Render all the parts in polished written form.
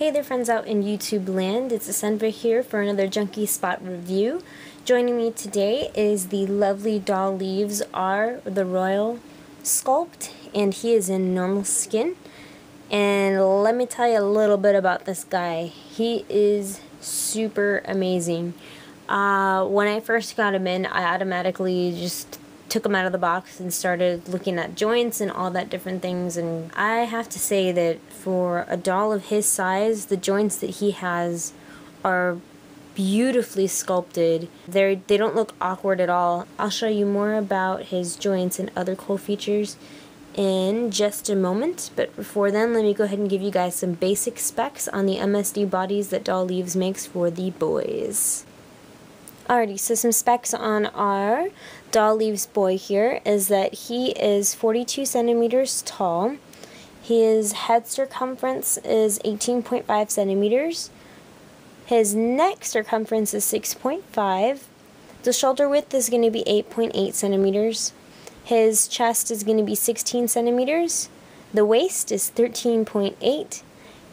Hey there friends out in YouTube land, it's Asenva here for another Junky Spot review. Joining me today is the lovely Doll Leaves R, the Royal Sculpt, and he is in normal skin. And let me tell you a little bit about this guy. He is super amazing. When I first got him in, I automatically just took him out of the box and started looking at joints and all that different things, and I have to say that for a doll of his size, the joints that he has are beautifully sculpted. They don't look awkward at all. I'll show you more about his joints and other cool features in just a moment, but before then, let me go ahead and give you guys some basic specs on the MSD bodies that Doll Leaves makes for the boys. Alrighty, so some specs on our Doll Leaves boy here is that he is 42 centimeters tall. His head circumference is 18.5 centimeters. His neck circumference is 6.5. The shoulder width is going to be 8.8 centimeters. His chest is going to be 16 centimeters. The waist is 13.8.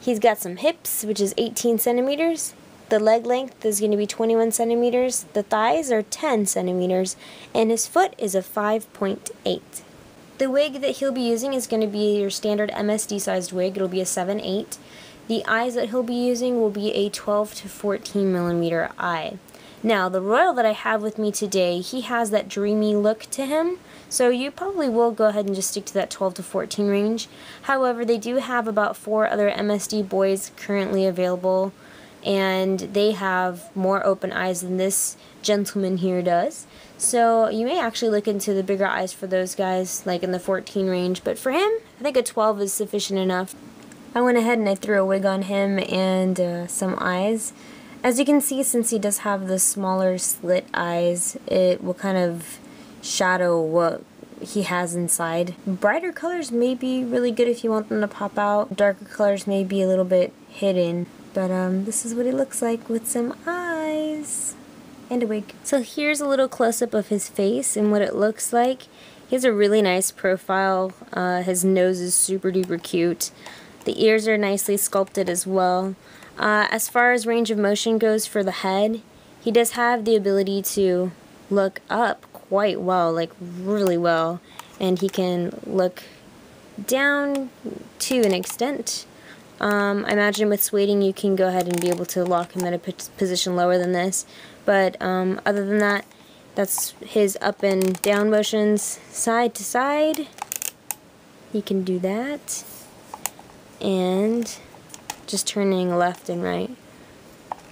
He's got some hips, which is 18 centimeters. The leg length is going to be 21 centimeters, the thighs are 10 centimeters, and his foot is a 5.8. The wig that he'll be using is going to be your standard MSD sized wig. It'll be a 7/8. The eyes that he'll be using will be a 12 to 14 millimeter eye. Now, the Royal that I have with me today, he has that dreamy look to him, so you probably will go ahead and just stick to that 12 to 14 range. However, they do have about 4 other MSD boys currently available, and they have more open eyes than this gentleman here does. So you may actually look into the bigger eyes for those guys, like in the 14 range, but for him, I think a 12 is sufficient enough. I went ahead and I threw a wig on him and some eyes. As you can see, since he does have the smaller slit eyes, it will kind of shadow what he has inside. Brighter colors may be really good if you want them to pop out. Darker colors may be a little bit hidden. But this is what he looks like with some eyes and a wig. So here's a little close-up of his face and what it looks like. He has a really nice profile. His nose is super duper cute. The ears are nicely sculpted as well. As far as range of motion goes for the head, he does have the ability to look up quite well, like really well. And he can look down to an extent. I imagine with swaiting you can go ahead and be able to lock him at a position lower than this, but other than that, that's his up and down motions side to side. He can do that, and just turning left and right.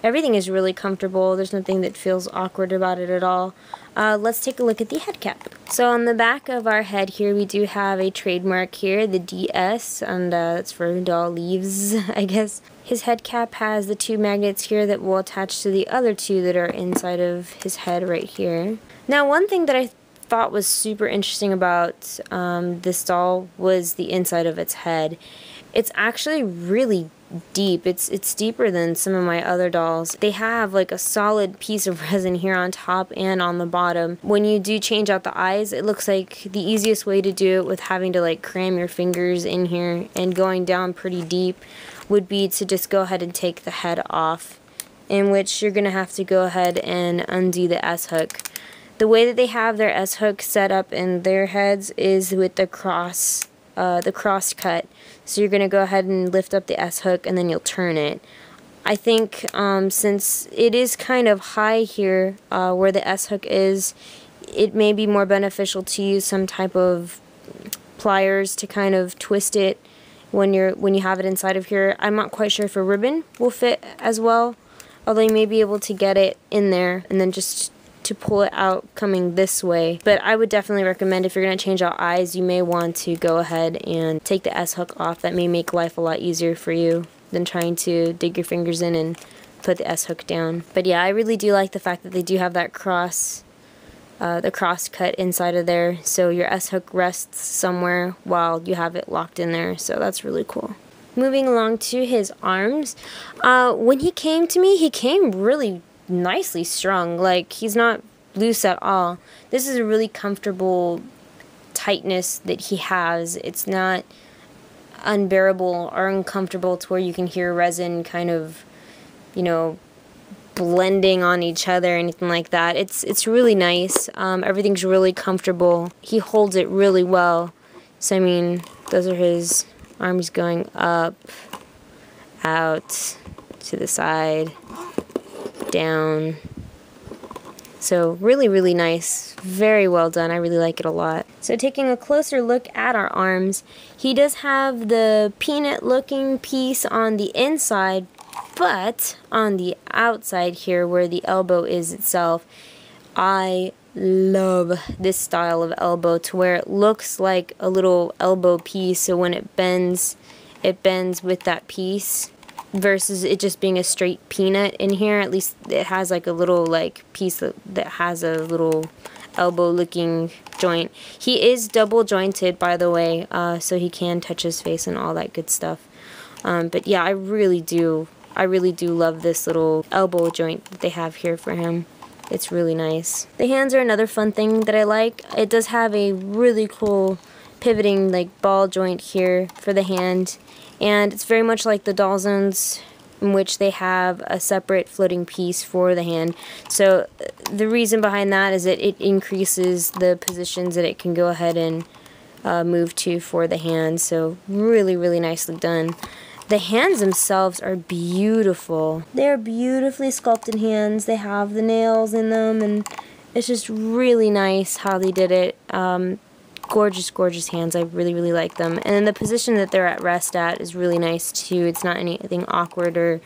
Everything is really comfortable. There's nothing that feels awkward about it at all. Let's take a look at the head cap. So on the back of our head here, we do have a trademark here, the DS, and it's for Doll Leaves, I guess. His head cap has the 2 magnets here that will attach to the other 2 that are inside of his head right here. Now, one thing that I thought was super interesting about this doll was the inside of its head. It's actually really deep. It's deeper than some of my other dolls. They have like a solid piece of resin here on top and on the bottom. When you do change out the eyes, it looks like the easiest way to do it with having to like cram your fingers in here and going down pretty deep would be to just go ahead and take the head off, in which you're gonna have to go ahead and undo the S-hook. The way that they have their S-hook set up in their heads is with the cross cut. So you're going to go ahead and lift up the S-hook and then you'll turn it. I think since it is kind of high here where the S-hook is, it may be more beneficial to use some type of pliers to kind of twist it when you have it inside of here. I'm not quite sure if a ribbon will fit as well, although you may be able to get it in there and then just to pull it out coming this way. But I would definitely recommend, if you're going to change out eyes, you may want to go ahead and take the S-hook off. That may make life a lot easier for you than trying to dig your fingers in and put the S-hook down. But yeah, I really do like the fact that they do have that cross cut inside of there, so your S-hook rests somewhere while you have it locked in there, so that's really cool. Moving along to his arms, when he came to me, he came really nicely strung. Like, he's not loose at all. This is a really comfortable tightness that he has. It's not unbearable or uncomfortable to where you can hear resin kind of, you know, blending on each other or anything like that. It's really nice. Everything's really comfortable. He holds it really well. So I mean, those are his arms going up, out, to the side, down. So really, really nice. Very well done. I really like it a lot. So taking a closer look at our arms, he does have the peanut looking piece on the inside, but on the outside here where the elbow is itself, I love this style of elbow to where it looks like a little elbow piece, so when it bends with that piece versus it just being a straight peanut in here. At least it has like a little like piece that has a little elbow looking joint. He is double jointed, by the way, so he can touch his face and all that good stuff. But yeah, I really do love this little elbow joint that they have here for him. It's really nice. The hands are another fun thing that I like. It does have a really cool pivoting like ball joint here for the hand, and it's very much like the doll zones in which they have a separate floating piece for the hand. So the reason behind that is that it increases the positions that it can go ahead and move to for the hand. So really, really nicely done. The hands themselves are beautiful. They're beautifully sculpted hands. They have the nails in them, and it's just really nice how they did it. Gorgeous, gorgeous hands. I really, really like them. And then the position that they're at rest at is really nice too. It's not anything awkward or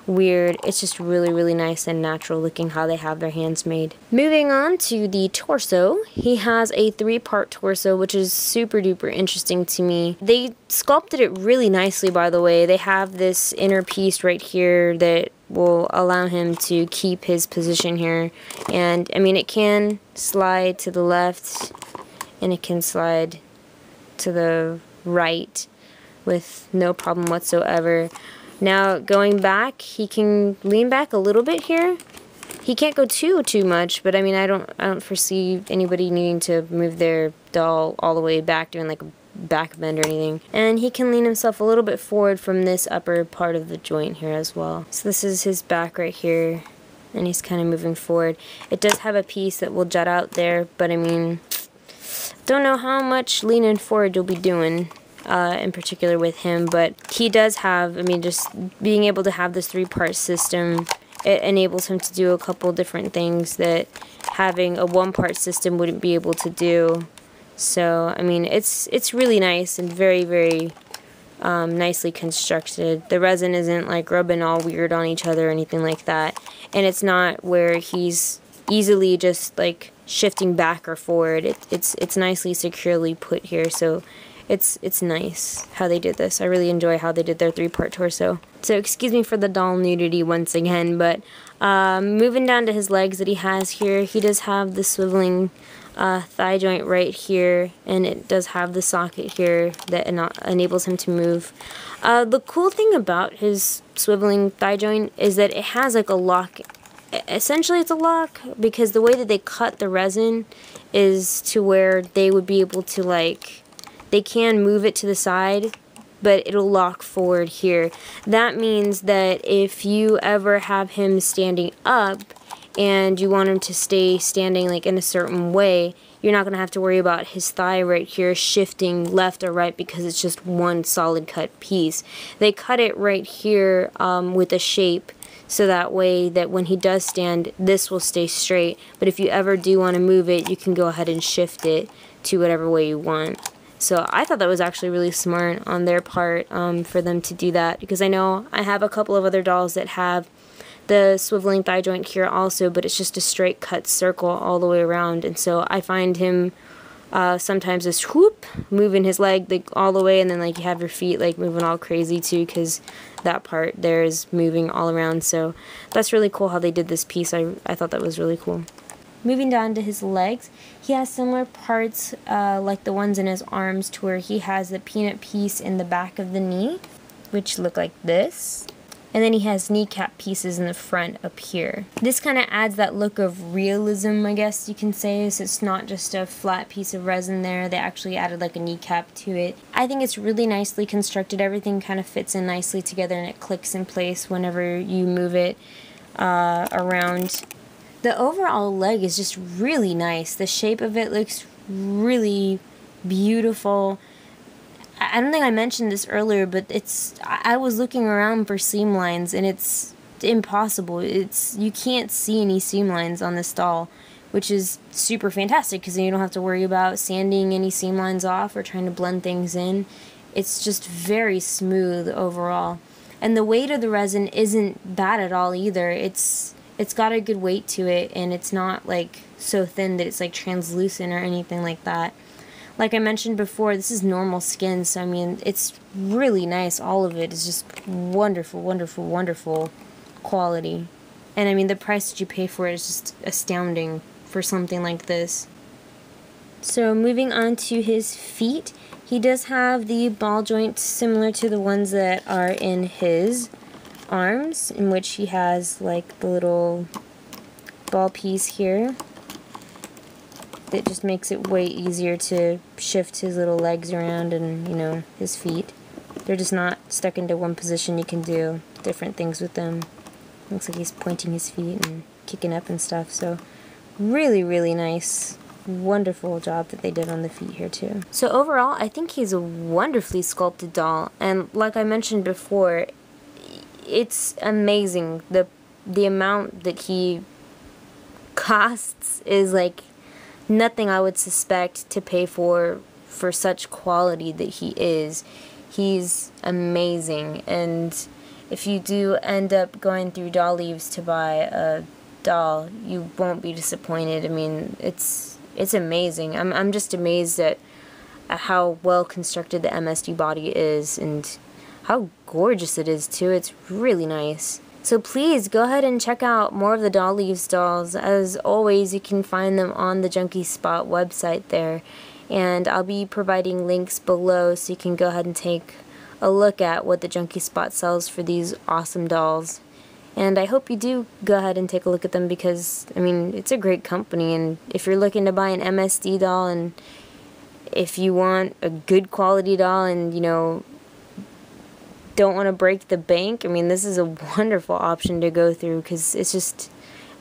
weird. It's just really, really nice and natural looking how they have their hands made. Moving on to the torso, he has a 3-part torso, which is super duper interesting to me. They sculpted it really nicely, by the way. They have this inner piece right here that will allow him to keep his position here. And I mean, it can slide to the left and it can slide to the right with no problem whatsoever. Now going back, he can lean back a little bit here. He can't go too much, but I mean, I don't foresee anybody needing to move their doll all the way back, doing like a back bend or anything. And he can lean himself a little bit forward from this upper part of the joint here as well. So this is his back right here, and he's kind of moving forward. It does have a piece that will jut out there, but I mean, don't know how much leaning forward you'll be doing. In particular with him, but he does have, I mean, just being able to have this 3-part system, it enables him to do a couple different things that having a 1-part system wouldn't be able to do. So I mean, it's really nice and very, very nicely constructed. The resin isn't like rubbing all weird on each other or anything like that, and it's not where he's easily just like shifting back or forward. It's nicely securely put here, so it's nice how they did this. I really enjoy how they did their 3-part torso. So excuse me for the doll nudity once again, but moving down to his legs that he has here, he does have the swiveling thigh joint right here, and it does have the socket here that enables him to move. The cool thing about his swiveling thigh joint is that it has like a lock. Essentially it's a lock, because the way that they cut the resin is to where they would be able to like, they can move it to the side, but it'll lock forward here. That means that if you ever have him standing up and you want him to stay standing like in a certain way, you're not going to have to worry about his thigh right here shifting left or right, because it's just one solid cut piece. They cut it right here with a shape, so that way that when he does stand, this will stay straight. But if you ever do want to move it, you can go ahead and shift it to whatever way you want. So I thought that was actually really smart on their part for them to do that, because I know I have a couple of other dolls that have the swiveling thigh joint here also, but it's just a straight cut circle all the way around. And so I find him sometimes just whoop, moving his leg like all the way, and then like you have your feet like moving all crazy too, because that part there is moving all around. So that's really cool how they did this piece. I thought that was really cool. Moving down to his legs, he has similar parts like the ones in his arms, to where he has the peanut piece in the back of the knee, which look like this. And then he has kneecap pieces in the front up here. This kind of adds that look of realism, I guess you can say. So it's not just a flat piece of resin there. They actually added like a kneecap to it. I think it's really nicely constructed. Everything kind of fits in nicely together and it clicks in place whenever you move it around. The overall leg is just really nice. The shape of it looks really beautiful. I don't think I mentioned this earlier, but I was looking around for seam lines and it's impossible. You can't see any seam lines on this doll, which is super fantastic because then you don't have to worry about sanding any seam lines off or trying to blend things in. It's just very smooth overall. And the weight of the resin isn't bad at all either. It's got a good weight to it, and it's not like so thin that it's like translucent or anything like that. Like I mentioned before, this is normal skin, so I mean, it's really nice. All of it is just wonderful, wonderful, wonderful quality. And I mean, the price that you pay for it is just astounding for something like this. So moving on to his feet, he does have the ball joints similar to the ones that are in his arms, in which he has like the little ball piece here. It just makes it way easier to shift his little legs around and, you know, his feet. They're just not stuck into one position. You can do different things with them. Looks like he's pointing his feet and kicking up and stuff. So really, really nice. Wonderful job that they did on the feet here too. So overall, I think he's a wonderfully sculpted doll. And like I mentioned before, it's amazing. The amount that he costs is like nothing I would suspect to pay for such quality that he is. He's amazing, and if you do end up going through Doll Leaves to buy a doll, you won't be disappointed. I mean, it's amazing. I'm just amazed at how well constructed the MSD body is and how gorgeous it is too. It's really nice. So please go ahead and check out more of the Doll Leaves dolls. As always, you can find them on the Junky Spot website there. And I'll be providing links below so you can go ahead and take a look at what the Junky Spot sells for these awesome dolls. And I hope you do go ahead and take a look at them because, I mean, it's a great company. And if you're looking to buy an MSD doll and if you want a good quality doll and, you know, don't want to break the bank, I mean, this is a wonderful option to go through because it's just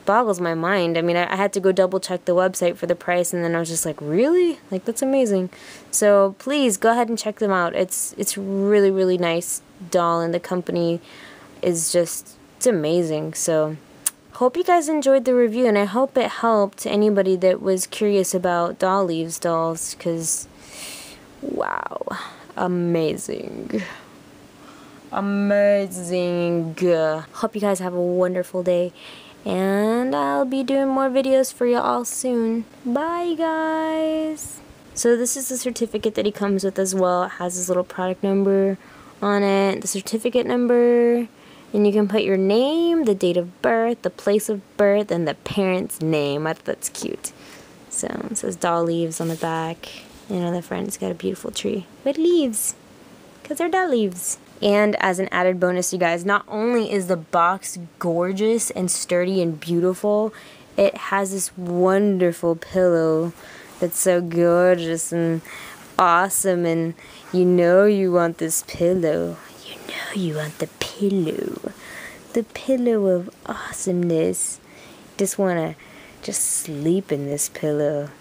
boggles my mind. I mean, I had to go double check the website for the price and then I was just like, really? Like, that's amazing. So please go ahead and check them out. It's really, really nice doll and the company is just, it's amazing. So hope you guys enjoyed the review and I hope it helped anybody that was curious about Doll Leaves dolls because, wow, amazing. Amazing. Hope you guys have a wonderful day and I'll be doing more videos for you all soon. Bye guys. So this is the certificate that he comes with as well. It has his little product number on it, the certificate number, and you can put your name, the date of birth, the place of birth, and the parent's name. I thought that's cute. So it says Doll Leaves on the back and on the front it's got a beautiful tree with leaves because they're doll leaves. And as an added bonus, you guys, not only is the box gorgeous and sturdy and beautiful, it has this wonderful pillow that's so gorgeous and awesome. And you know you want this pillow. You know you want the pillow. The pillow of awesomeness. Just want to sleep in this pillow.